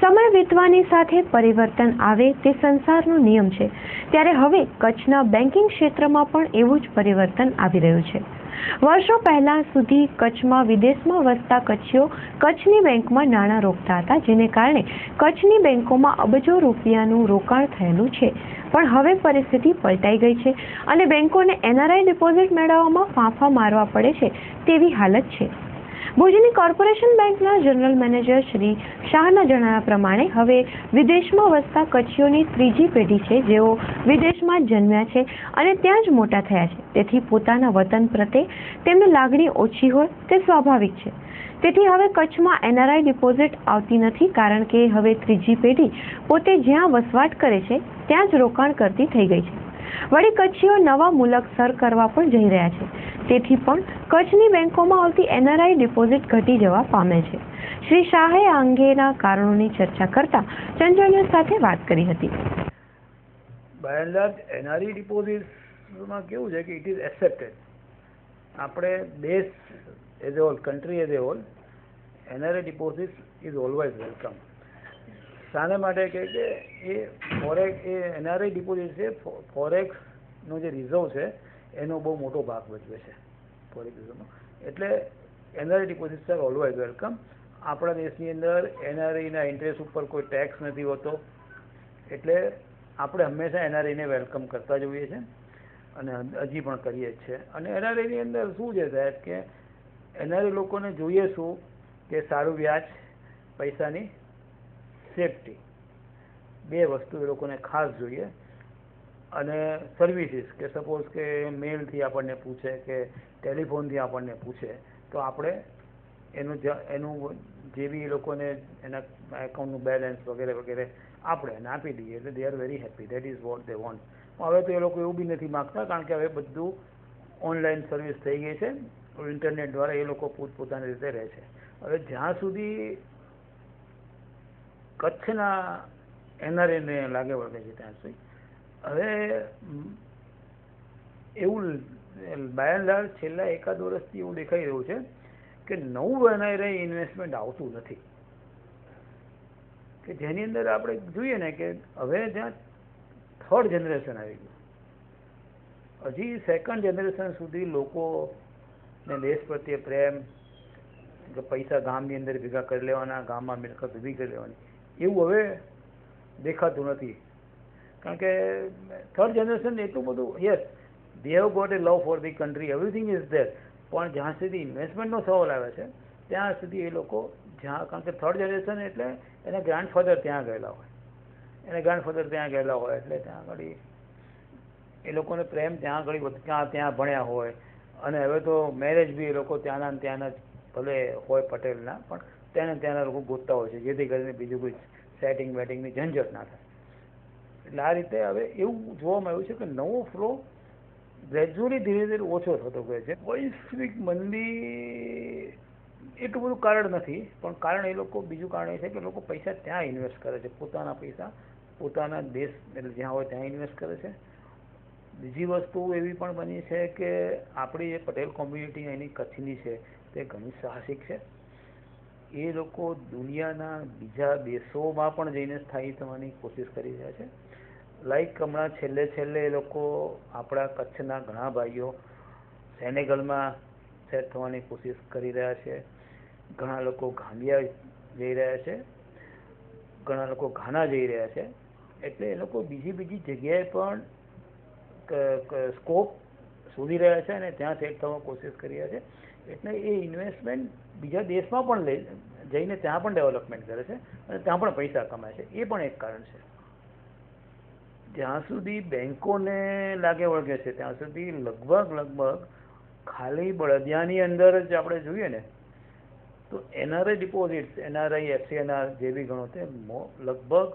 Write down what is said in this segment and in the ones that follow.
સમય વીતવાની સાથે પરિવર્તન આવે તે સંસારનો નિયમ છે, ત્યારે હવે કચ્છના બેન્કિંગ ક્ષેત્રમાં પણ એવું જ પરિવર્તન આવી રહ્યું છે। વર્ષો પહેલા સુધી કચ્છમાં વિદેશમાં વસતા કચ્છીઓ કચ્છની બેંકમાં નાણાં રોકતા હતા, જેને કારણે કચ્છની બેંકોમાં અબજો રૂપિયાનું રોકાણ થયેલું છે। પણ હવે પરિસ્થિતિ પલટાઈ ગઈ છે અને બેંકોને એનઆરઆઈ ડિપોઝિટ મેળવવામાં ફાંફા મારવા પડે છે તેવી હાલત છે। ભુજની કોર્પોરેશન બેંકના જનરલ મેનેજર શ્રી શાહના જણાવ્યા પ્રમાણે હવે વિદેશમાં વસતા કચ્છીઓની ત્રીજી પેઢી છે, જેઓ વિદેશમાં જન્મ્યા છે અને ત્યાં જ મોટા થયા છે, તેથી પોતાના વતન પ્રત્યે તેમની લાગણી ઓછી હોય તે સ્વાભાવિક છે। તેથી હવે કચ્છમાં એનઆરઆઈ ડિપોઝિટ આવતી નથી, કારણ કે હવે ત્રીજી પેઢી પોતે જ્યાં વસવાટ કરે છે ત્યાં જ રોકાણ કરતી થઈ ગઈ છે। વળી કચ્છીઓ નવા મુલક સર કરવા પણ જઈ રહ્યા છે, તેથી પણ કચ્છની બેંકોમાં આવતી એનઆરઆઈ ડિપોઝિટ ઘટી જવા પામે છે। શ્રી શાહે આ અંગેના કારણોની ચર્ચા કરતા ચંચળ ન્યૂઝ સાથે વાત કરી હતી। બાય એન્ડ લાર્જ એનઆરઆઈ ડિપોઝિટ્સમાં કેવું છે કે ઇટ ઇઝ એક્સેપ્ટેડ। આપણે દેશ as a whole, country as a whole, NRI deposits is always welcome. શાને માટે કે એ એનઆરઆઈ ડિપોઝિટ છે, ફોરેક્સનો જે રિઝર્વ છે એનો બહુ મોટો ભાગ ભજવે છે ફોરેક્સ રિઝર્વનો, એટલે NRI deposits are always welcome. આપણા દેશની અંદર એનઆરઆઈના ઇન્ટરેસ્ટ ઉપર કોઈ ટેક્સ નથી હોતો, એટલે આપણે હંમેશા એનઆરઆઈને વેલકમ કરતા જ હોઈએ છીએ અને હજી પણ કરીએ જ છીએ। અને એનઆરઆઈની અંદર શું છે સાહેબ કે એનઆરઆઈ લોકોને જોઈએ શું કે સારું વ્યાજ, પૈસાની સેફટી, બે વસ્તુ એ લોકોને ખાસ જોઈએ। અને સર્વિસીસ, કે સપોઝ કે મેલથી આપણને પૂછે કે ટેલિફોનથી આપણને પૂછે તો આપણે એનું જે બી એ લોકોને એના એકાઉન્ટનું બેલેન્સ વગેરે વગેરે આપણે એને આપી દઈએ, એટલે they are very happy, that is what they want. હવે તો એ લોકો એવું બી નથી માગતા, કારણ કે હવે બધું ઓનલાઈન સર્વિસ થઈ ગઈ છે, ઇન્ટરનેટ દ્વારા એ લોકો પોતપોતાની રીતે રહે છે। હવે જ્યાં સુધી કચ્છના એનઆરઆઈને લાગે વળગે છે ત્યાં સુધી હવે એવું બાય એન્ડ લાર્જ છેલ્લા એકાદ વર્ષથી એવું દેખાઈ રહ્યું છે કે નવું એનઆરઆઈ ઇન્વેસ્ટમેન્ટ આવતું નથી, કે જેની અંદર આપણે જોઈએ ને કે હવે જ્યાં થર્ડ જનરેશન આવી ગયું, હજી સેકન્ડ જનરેશન સુધી લોકોને દેશ પ્રત્યે પ્રેમ, કે પૈસા ગામની અંદર ભેગા કરી લેવાના, ગામમાં મિલકત ઊભી કરી લેવાની, એવું હવે દેખાતું નથી। કારણ કે થર્ડ જનરેશન એટલું બધું, yes they have got a love for the country, everything is there, પણ જ્યાં સુધી ઇન્વેસ્ટમેન્ટનો સવાલ આવે છે ત્યાં સુધી એ લોકો કારણ કે થર્ડ જનરેશન એટલે એના ગ્રાન્ડફાધર ત્યાં ગયેલા હોય, એટલે ત્યાં આગળ એ લોકોને પ્રેમ ત્યાં આગળ ત્યાં ભણ્યા હોય, અને હવે તો મેરેજ બી એ લોકો ત્યાંના જ ભલે હોય પટેલના, પણ ત્યાંના લોકો ગોતતા હોય છે, જેથી કરીને બીજું કોઈ સેટિંગ વેટિંગની ઝંઝટ ના થાય। એટલે આ રીતે હવે એવું જોવામાં આવ્યું છે કે નવો ફ્લો ગ્રેજ્યુઅલી ધીરે ધીરે ઓછો થતો ગયો છે। વૈશ્વિક મંદી એટલું બધું કારણ નથી, પણ કારણ બીજું કારણ એ છે કે લોકો પૈસા ત્યાં ઇન્વેસ્ટ કરે છે, પોતાના પૈસા પોતાના દેશ એટલે જ્યાં હોય ત્યાં ઇન્વેસ્ટ કરે છે। બીજી વસ્તુ એવી પણ બની છે કે આપણી જે પટેલ કોમ્યુનિટી એની કચ્છની છે તે ઘણી સાહસિક છે, એ લોકો દુનિયાના બીજા દેશોમાં પણ જઈને સ્થાયી થવાની કોશિશ કરી રહ્યા છે। લાઈક હમણાં છેલ્લે એ લોકો આપણા કચ્છના ઘણા ભાઈઓ સેનેગલમાં સેટ થવાની કોશિશ કરી રહ્યા છે, ઘણા લોકો ગામ્બિયા જઈ રહ્યા છે, ઘણા લોકો ઘાના જઈ રહ્યા છે, એટલે એ લોકો બીજી જગ્યાએ પણ સ્કોપ શોધી રહ્યા છે અને ત્યાં સેટ થવા કોશિશ કરી રહ્યા છે। એટલે એ ઇન્વેસ્ટમેન્ટ બીજા દેશમાં પણ જઈને ત્યાં પણ ડેવલપમેન્ટ કરે છે અને ત્યાં પણ પૈસા કમાય છે, એ પણ એક કારણ છે। જ્યાં સુધી બેંકોને લાગે વળગે છે ત્યાં સુધી લગભગ ખાલી બળદિયાની અંદર જ આપણે જોઈએ ને તો એનઆરઆઈ ડિપોઝિટ્સ, એનઆરઆઈ એફસીએનઆર જે બી ગણો તે લગભગ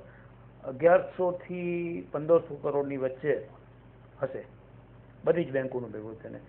1100 થી 1500 કરોડની વચ્ચે હશે, બધી જ બેંકોનું ભેગું થઈને।